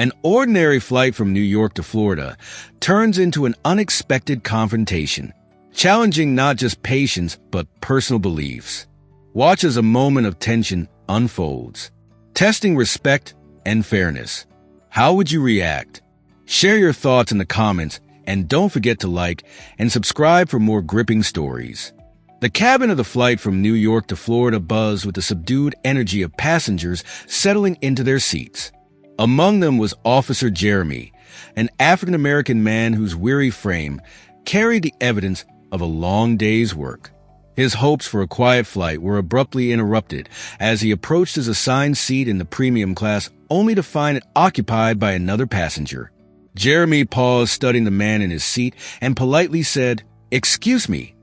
An ordinary flight from New York to Florida turns into an unexpected confrontation, challenging not just patience but personal beliefs. Watch as a moment of tension unfolds, testing respect and fairness. How would you react? Share your thoughts in the comments, and don't forget to like and subscribe for more gripping stories. The cabin of the flight from New York to Florida buzzed with the subdued energy of passengers settling into their seats. Among them was Officer Jeremy, an African-American man whose weary frame carried the evidence of a long day's work. His hopes for a quiet flight were abruptly interrupted as he approached his assigned seat in the premium class only to find it occupied by another passenger. Jeremy paused, studying the man in his seat, and politely said, "Excuse me,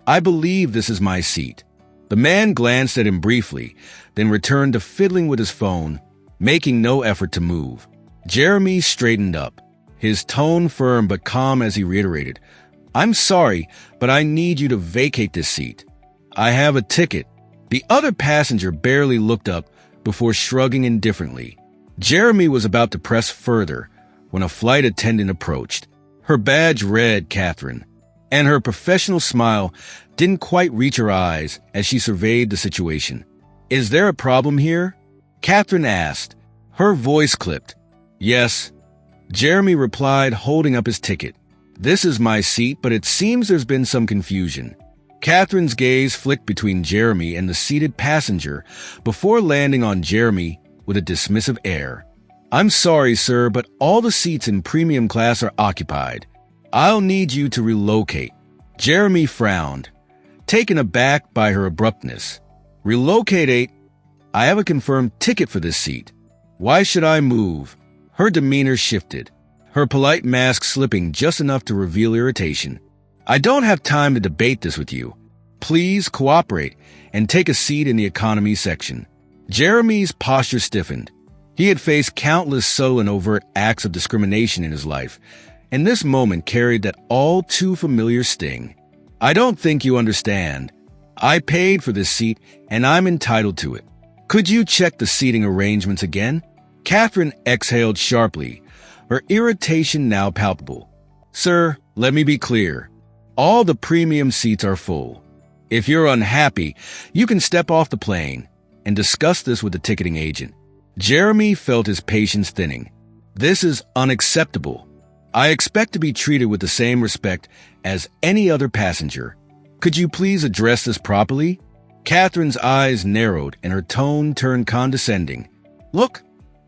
I believe this is my seat." The man glanced at him briefly, then returned to fiddling with his phone, making no effort to move. Jeremy straightened up, his tone firm but calm as he reiterated, "I'm sorry, but I need you to vacate this seat. I have a ticket." The other passenger barely looked up before shrugging indifferently. Jeremy was about to press further when a flight attendant approached. Her badge read Catherine, and her professional smile didn't quite reach her eyes as she surveyed the situation. "Is there a problem here?" Catherine asked. Her voice clipped. "Yes," Jeremy replied, holding up his ticket. "This is my seat, but it seems there's been some confusion." Catherine's gaze flicked between Jeremy and the seated passenger before landing on Jeremy with a dismissive air. "I'm sorry, sir, but all the seats in premium class are occupied. I'll need you to relocate." Jeremy frowned, taken aback by her abruptness. "Relocate? I have a confirmed ticket for this seat. Why should I move?" Her demeanor shifted, her polite mask slipping just enough to reveal irritation. "I don't have time to debate this with you. Please cooperate and take a seat in the economy section." Jeremy's posture stiffened. He had faced countless subtle and overt acts of discrimination in his life, and this moment carried that all too familiar sting. "I don't think you understand. I paid for this seat, and I'm entitled to it. Could you check the seating arrangements again?" Catherine exhaled sharply, her irritation now palpable. "Sir, let me be clear. All the premium seats are full. If you're unhappy, you can step off the plane and discuss this with the ticketing agent." Jeremy felt his patience thinning. "This is unacceptable. I expect to be treated with the same respect as any other passenger. Could you please address this properly?" Catherine's eyes narrowed and her tone turned condescending. "Look,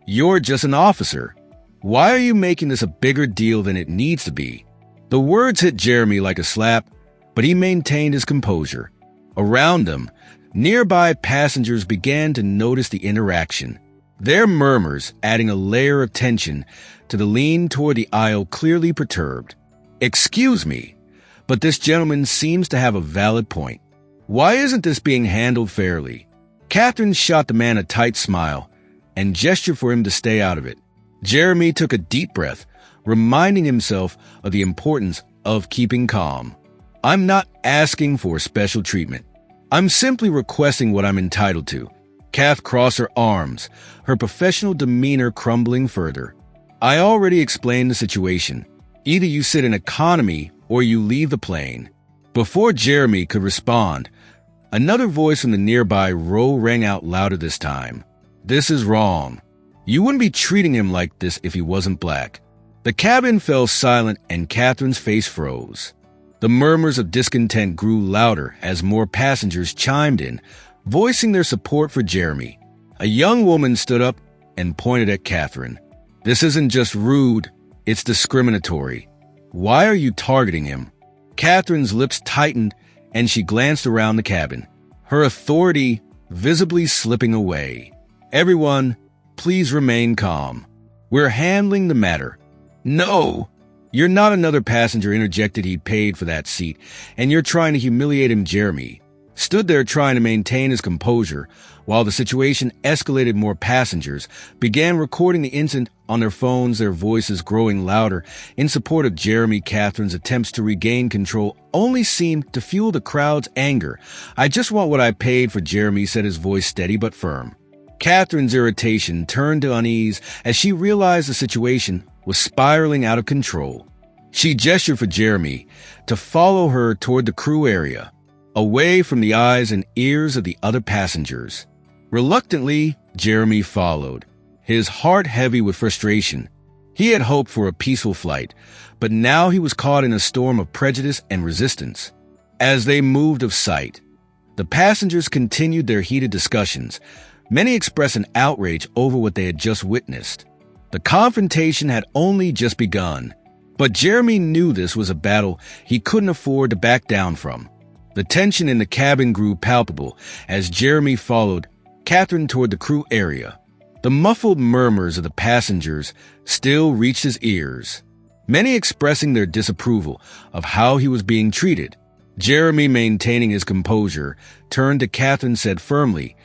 you're just an officer. Why are you making this a bigger deal than it needs to be?" The words hit Jeremy like a slap, but he maintained his composure. Around them, nearby passengers began to notice the interaction, their murmurs adding a layer of tension to the lean toward the aisle clearly perturbed. "Excuse me, but this gentleman seems to have a valid point. Why isn't this being handled fairly?" Catherine shot the man a tight smile and gestured for him to stay out of it. Jeremy took a deep breath, reminding himself of the importance of keeping calm. "I'm not asking for special treatment. I'm simply requesting what I'm entitled to." Kath crossed her arms, her professional demeanor crumbling further. "I already explained the situation. Either you sit in economy or you leave the plane." Before Jeremy could respond, another voice from the nearby row rang out louder this time. "This is wrong. You wouldn't be treating him like this if he wasn't black." The cabin fell silent and Catherine's face froze. The murmurs of discontent grew louder as more passengers chimed in, voicing their support for Jeremy. A young woman stood up and pointed at Catherine. "This isn't just rude, it's discriminatory. Why are you targeting him?" Catherine's lips tightened and she glanced around the cabin, her authority visibly slipping away. "Everyone, please remain calm. We're handling the matter." "No, you're not another passenger," interjected. "He paid for that seat, and you're trying to humiliate him." Jeremy stood there trying to maintain his composure while the situation escalated. More passengers began recording the incident on their phones, their voices growing louder in support of Jeremy. Catherine's attempts to regain control only seemed to fuel the crowd's anger. "I just want what I paid for," Jeremy said, his voice steady but firm. Catherine's irritation turned to unease as she realized the situation was spiraling out of control. She gestured for Jeremy to follow her toward the crew area, away from the eyes and ears of the other passengers. Reluctantly, Jeremy followed, his heart heavy with frustration. He had hoped for a peaceful flight, but now he was caught in a storm of prejudice and resistance. As they moved of sight, the passengers continued their heated discussions, many expressing outrage over what they had just witnessed. The confrontation had only just begun, but Jeremy knew this was a battle he couldn't afford to back down from. The tension in the cabin grew palpable as Jeremy followed Catherine toward the crew area. The muffled murmurs of the passengers still reached his ears, many expressing their disapproval of how he was being treated. Jeremy, maintaining his composure, turned to Catherine and said firmly,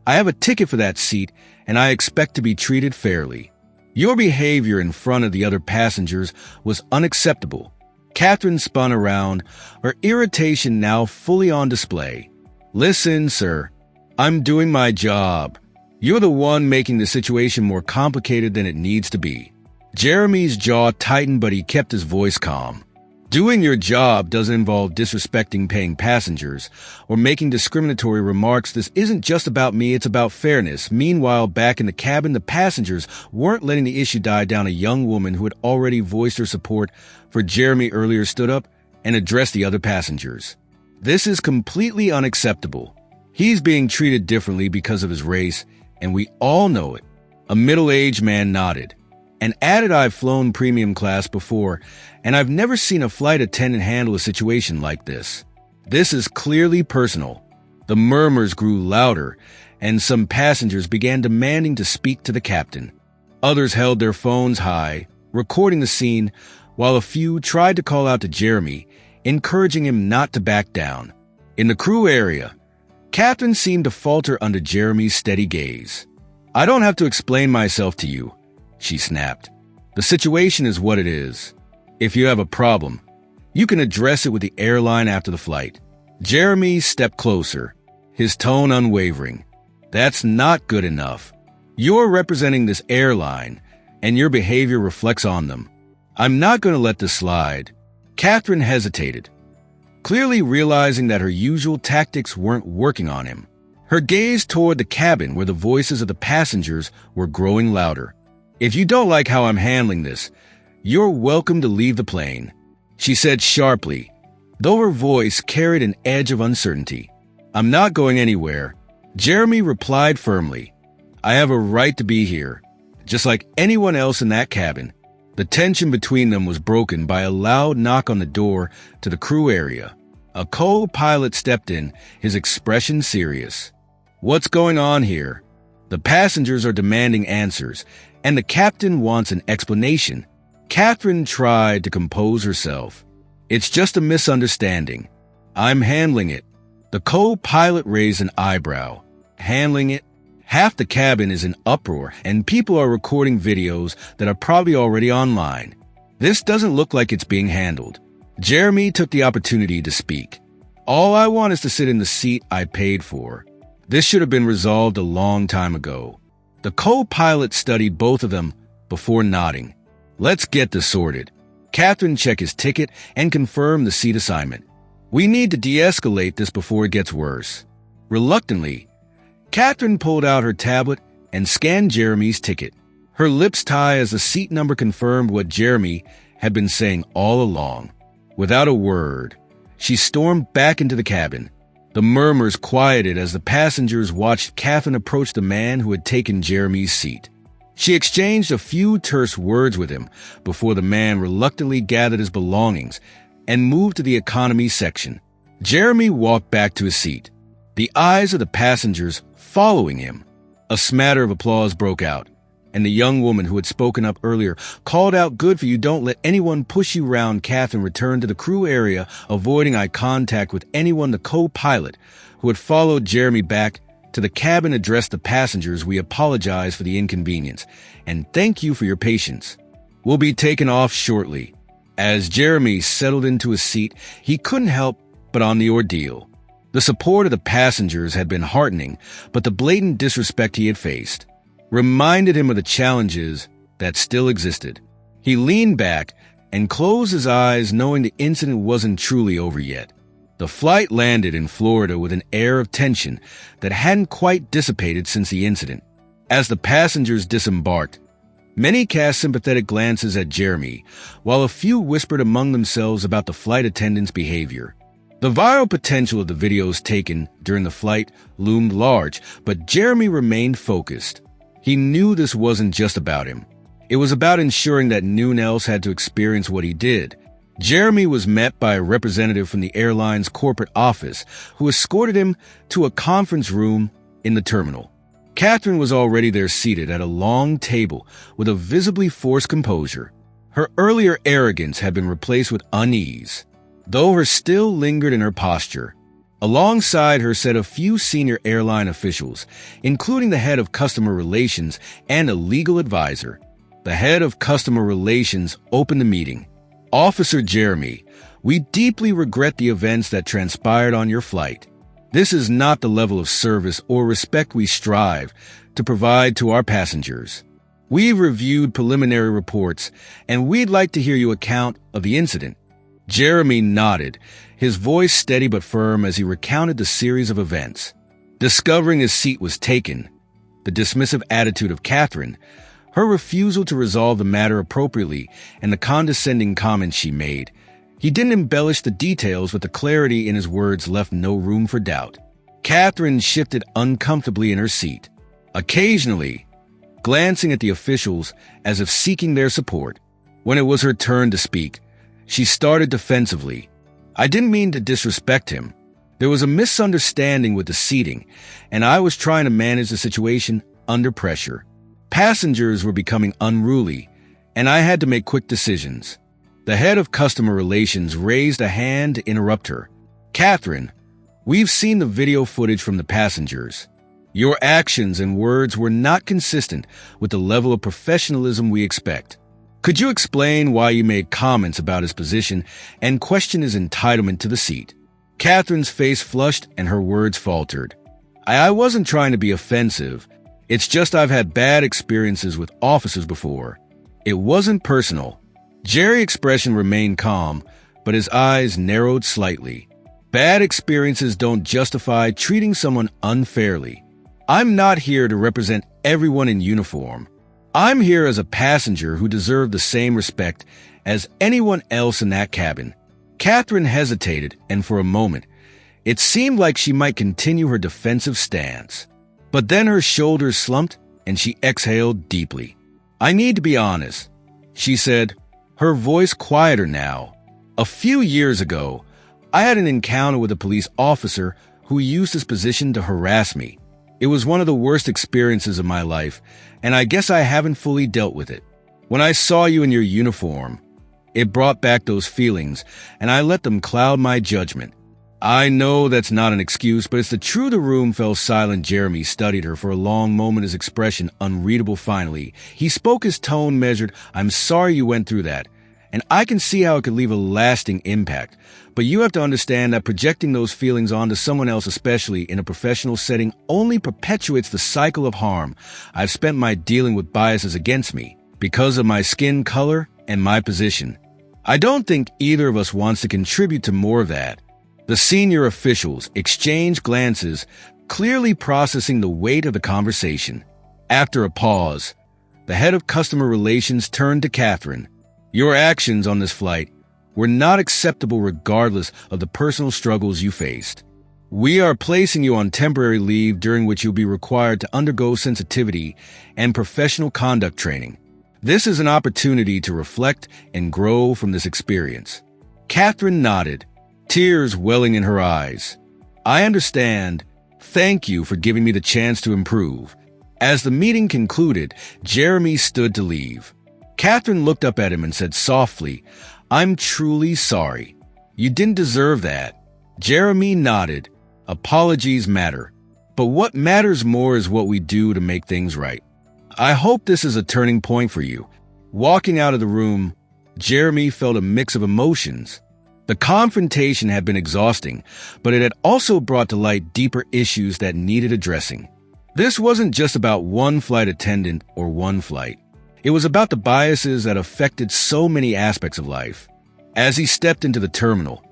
"I have a ticket for that seat, and I expect to be treated fairly. Your behavior in front of the other passengers was unacceptable." Catherine spun around, her irritation now fully on display. "Listen, sir, I'm doing my job. You're the one making the situation more complicated than it needs to be." Jeremy's jaw tightened, but he kept his voice calm. Doing your job doesn't involve disrespecting paying passengers or making discriminatory remarks. This isn't just about me, it's about fairness. Meanwhile, back in the cabin, the passengers weren't letting the issue die down. A young woman who had already voiced her support for Jeremy earlier stood up and addressed the other passengers. "This is completely unacceptable. He's being treated differently because of his race, and we all know it." A middle-aged man nodded and added, "I've flown premium class before, and I've never seen a flight attendant handle a situation like this. This is clearly personal." The murmurs grew louder, and some passengers began demanding to speak to the captain. Others held their phones high, recording the scene, while a few tried to call out to Jeremy, encouraging him not to back down. In the crew area, Catherine seemed to falter under Jeremy's steady gaze. "I don't have to explain myself to you," she snapped. "The situation is what it is. If you have a problem, you can address it with the airline after the flight." Jeremy stepped closer, his tone unwavering. "That's not good enough. You're representing this airline, and your behavior reflects on them. I'm not going to let this slide." Catherine hesitated, clearly realizing that her usual tactics weren't working on him. Her gaze toward the cabin where the voices of the passengers were growing louder. "If you don't like how I'm handling this, you're welcome to leave the plane," she said sharply, though her voice carried an edge of uncertainty. "I'm not going anywhere," Jeremy replied firmly. "I have a right to be here, just like anyone else in that cabin." The tension between them was broken by a loud knock on the door to the crew area. A co-pilot stepped in, his expression serious. "What's going on here?" "The passengers are demanding answers, and the captain wants an explanation." Catherine tried to compose herself. "It's just a misunderstanding. I'm handling it." The co-pilot raised an eyebrow. "Handling it?" Half the cabin is in uproar, and people are recording videos that are probably already online. "This doesn't look like it's being handled." Jeremy took the opportunity to speak. "All I want is to sit in the seat I paid for. This should have been resolved a long time ago." The co-pilot studied both of them before nodding. "Let's get this sorted." Catherine checked his ticket and confirmed the seat assignment. "We need to de-escalate this before it gets worse." Reluctantly, Catherine pulled out her tablet and scanned Jeremy's ticket. Her lips tight as the seat number confirmed what Jeremy had been saying all along. Without a word, she stormed back into the cabin. The murmurs quieted as the passengers watched Catherine approach the man who had taken Jeremy's seat. She exchanged a few terse words with him before the man reluctantly gathered his belongings and moved to the economy section. Jeremy walked back to his seat, the eyes of the passengers following him. A smatter of applause broke out, and the young woman who had spoken up earlier called out, "Good for you, don't let anyone push you around." Catherine returned to the crew area, avoiding eye contact with anyone. The co-pilot, who had followed Jeremy back to the cabin, addressed the passengers. "We apologize for the inconvenience, and thank you for your patience. We'll be taking off shortly." As Jeremy settled into his seat, he couldn't help but on the ordeal. The support of the passengers had been heartening, but the blatant disrespect he had faced reminded him of the challenges that still existed. He leaned back and closed his eyes, knowing the incident wasn't truly over yet. The flight landed in Florida with an air of tension that hadn't quite dissipated since the incident. As the passengers disembarked, many cast sympathetic glances at Jeremy, while a few whispered among themselves about the flight attendant's behavior. The viral potential of the videos taken during the flight loomed large, but Jeremy remained focused. He knew this wasn't just about him. It was about ensuring that no one else had to experience what he did. Jeremy was met by a representative from the airline's corporate office who escorted him to a conference room in the terminal. Catherine was already there, seated at a long table with a visibly forced composure. Her earlier arrogance had been replaced with unease, though her still lingered in her posture. Alongside her sat a few senior airline officials, including the head of customer relations and a legal advisor. The head of customer relations opened the meeting. "Officer Jeremy, we deeply regret the events that transpired on your flight. This is not the level of service or respect we strive to provide to our passengers. We've reviewed preliminary reports, and we'd like to hear your account of the incident." Jeremy nodded, his voice steady but firm as he recounted the series of events. Discovering his seat was taken, the dismissive attitude of Catherine, her refusal to resolve the matter appropriately, and the condescending comments she made. He didn't embellish the details, but the clarity in his words left no room for doubt. Catherine shifted uncomfortably in her seat, occasionally glancing at the officials as if seeking their support. When it was her turn to speak, she started defensively. "I didn't mean to disrespect him. There was a misunderstanding with the seating, and I was trying to manage the situation under pressure. Passengers were becoming unruly, and I had to make quick decisions." The head of customer relations raised a hand to interrupt her. "Catherine, we've seen the video footage from the passengers. Your actions and words were not consistent with the level of professionalism we expect. Could you explain why you made comments about his position and question his entitlement to the seat?" Catherine's face flushed and her words faltered. I wasn't trying to be offensive. It's just I've had bad experiences with officers before. It wasn't personal." Jerry's expression remained calm, but his eyes narrowed slightly. Bad experiences don't justify treating someone unfairly. I'm not here to represent everyone in uniform. I'm here as a passenger who deserved the same respect as anyone else in that cabin. Catherine hesitated, and for a moment, it seemed like she might continue her defensive stance. But then her shoulders slumped, and she exhaled deeply. "I need to be honest," she said, her voice quieter now. "A few years ago, I had an encounter with a police officer who used his position to harass me. It was one of the worst experiences of my life, and I guess I haven't fully dealt with it. When I saw you in your uniform, it brought back those feelings, and I let them cloud my judgment. I know that's not an excuse, but it's the truth." The room fell silent. Jeremy studied her for a long moment, his expression unreadable. Finally, he spoke, his tone measured. "I'm sorry you went through that, and I can see how it could leave a lasting impact. But you have to understand that projecting those feelings onto someone else, especially in a professional setting, only perpetuates the cycle of harm. I've spent my dealing with biases against me because of my skin color and my position. I don't think either of us wants to contribute to more of that." The senior officials exchanged glances, clearly processing the weight of the conversation. After a pause, the head of customer relations turned to Catherine. "Your actions on this flight were not acceptable regardless of the personal struggles you faced. We are placing you on temporary leave during which you'll be required to undergo sensitivity and professional conduct training. This is an opportunity to reflect and grow from this experience." Catherine nodded, tears welling in her eyes. "I understand. Thank you for giving me the chance to improve." As the meeting concluded, Jeremy stood to leave. Catherine looked up at him and said softly, "I'm truly sorry. You didn't deserve that." Jeremy nodded. "Apologies matter, but what matters more is what we do to make things right. I hope this is a turning point for you." Walking out of the room, Jeremy felt a mix of emotions. The confrontation had been exhausting, but it had also brought to light deeper issues that needed addressing. This wasn't just about one flight attendant or one flight. It was about the biases that affected so many aspects of life. As he stepped into the terminal,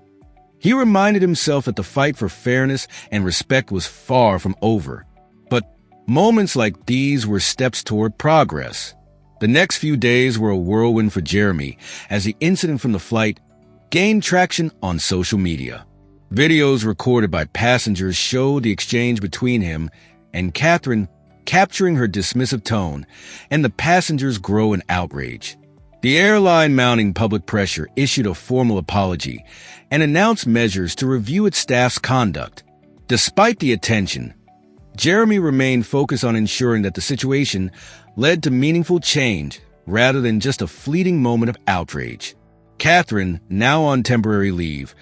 he reminded himself that the fight for fairness and respect was far from over. But moments like these were steps toward progress. The next few days were a whirlwind for Jeremy as the incident from the flight gained traction on social media. Videos recorded by passengers showed the exchange between him and Catherine, capturing her dismissive tone, and the passengers grow in outrage. The airline, mounting public pressure, issued a formal apology and announced measures to review its staff's conduct. Despite the attention, Jeremy remained focused on ensuring that the situation led to meaningful change rather than just a fleeting moment of outrage. Catherine, now on temporary leave,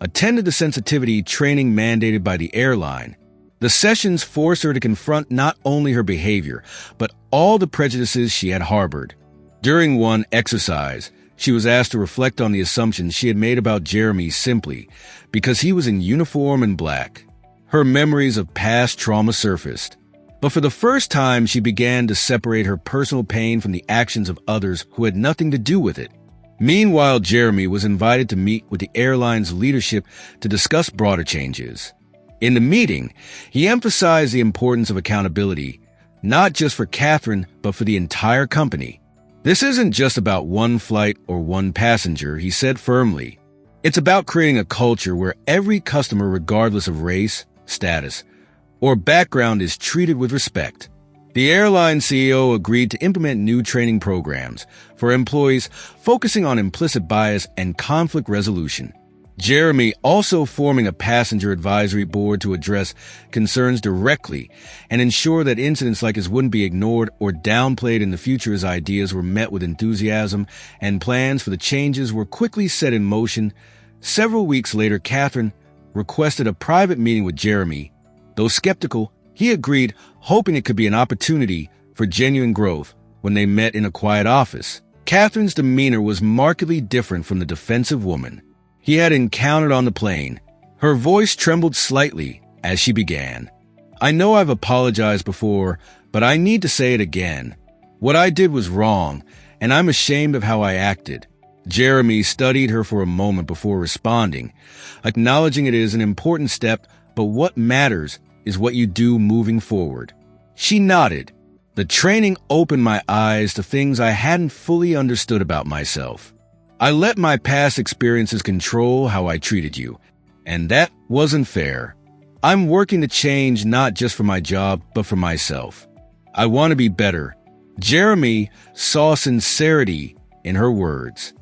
attended the sensitivity training mandated by the airline. The sessions forced her to confront not only her behavior, but all the prejudices she had harbored. During one exercise, she was asked to reflect on the assumptions she had made about Jeremy simply because he was in uniform and black. Her memories of past trauma surfaced, but for the first time she began to separate her personal pain from the actions of others who had nothing to do with it. Meanwhile, Jeremy was invited to meet with the airline's leadership to discuss broader changes. In the meeting, he emphasized the importance of accountability, not just for Catherine, but for the entire company. This isn't just about one flight or one passenger, he said firmly. It's about creating a culture where every customer, regardless of race, status, or background, is treated with respect. The airline CEO agreed to implement new training programs for employees focusing on implicit bias and conflict resolution. Jeremy also forming a passenger advisory board to address concerns directly and ensure that incidents like his wouldn't be ignored or downplayed in the future. His ideas were met with enthusiasm, and plans for the changes were quickly set in motion. Several weeks later, Catherine requested a private meeting with Jeremy. Though skeptical, he agreed, hoping it could be an opportunity for genuine growth. When they met in a quiet office, Catherine's demeanor was markedly different from the defensive woman he had encountered on the plane. Her voice trembled slightly as she began. "I know I've apologized before, but I need to say it again. What I did was wrong, and I'm ashamed of how I acted." Jeremy studied her for a moment before responding, acknowledging it is an important step, but what matters is what you do moving forward. She nodded. "The training opened my eyes to things I hadn't fully understood about myself. I let my past experiences control how I treated you, and that wasn't fair. I'm working to change not just for my job, but for myself. I want to be better." Jeremy saw sincerity in her words,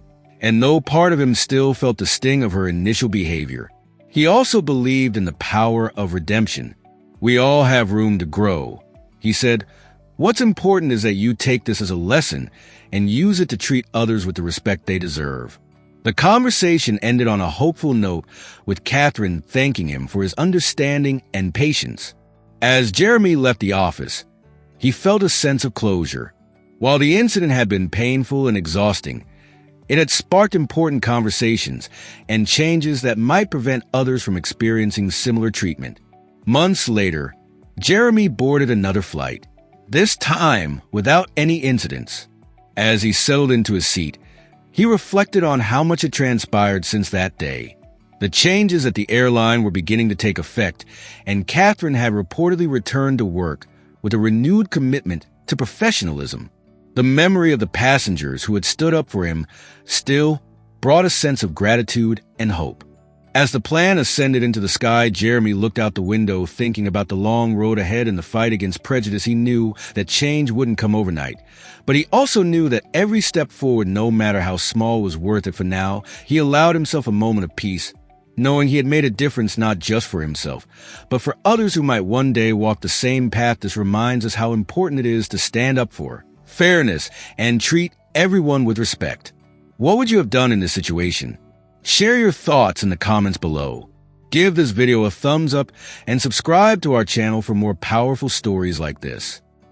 and though part of him still felt the sting of her initial behavior, he also believed in the power of redemption. "We all have room to grow," he said. "What's important is that you take this as a lesson and use it to treat others with the respect they deserve." The conversation ended on a hopeful note, with Catherine thanking him for his understanding and patience. As Jeremy left the office, he felt a sense of closure. While the incident had been painful and exhausting, it had sparked important conversations and changes that might prevent others from experiencing similar treatment. Months later, Jeremy boarded another flight, this time without any incidents. As he settled into his seat, he reflected on how much had transpired since that day. The changes at the airline were beginning to take effect, and Catherine had reportedly returned to work with a renewed commitment to professionalism. The memory of the passengers who had stood up for him still brought a sense of gratitude and hope. As the plane ascended into the sky, Jeremy looked out the window, thinking about the long road ahead in the fight against prejudice. He knew that change wouldn't come overnight, but he also knew that every step forward, no matter how small, was worth it. For now, he allowed himself a moment of peace, knowing he had made a difference not just for himself, but for others who might one day walk the same path. This reminds us how important it is to stand up for fairness and treat everyone with respect. What would you have done in this situation? Share your thoughts in the comments below. Give this video a thumbs up and subscribe to our channel for more powerful stories like this.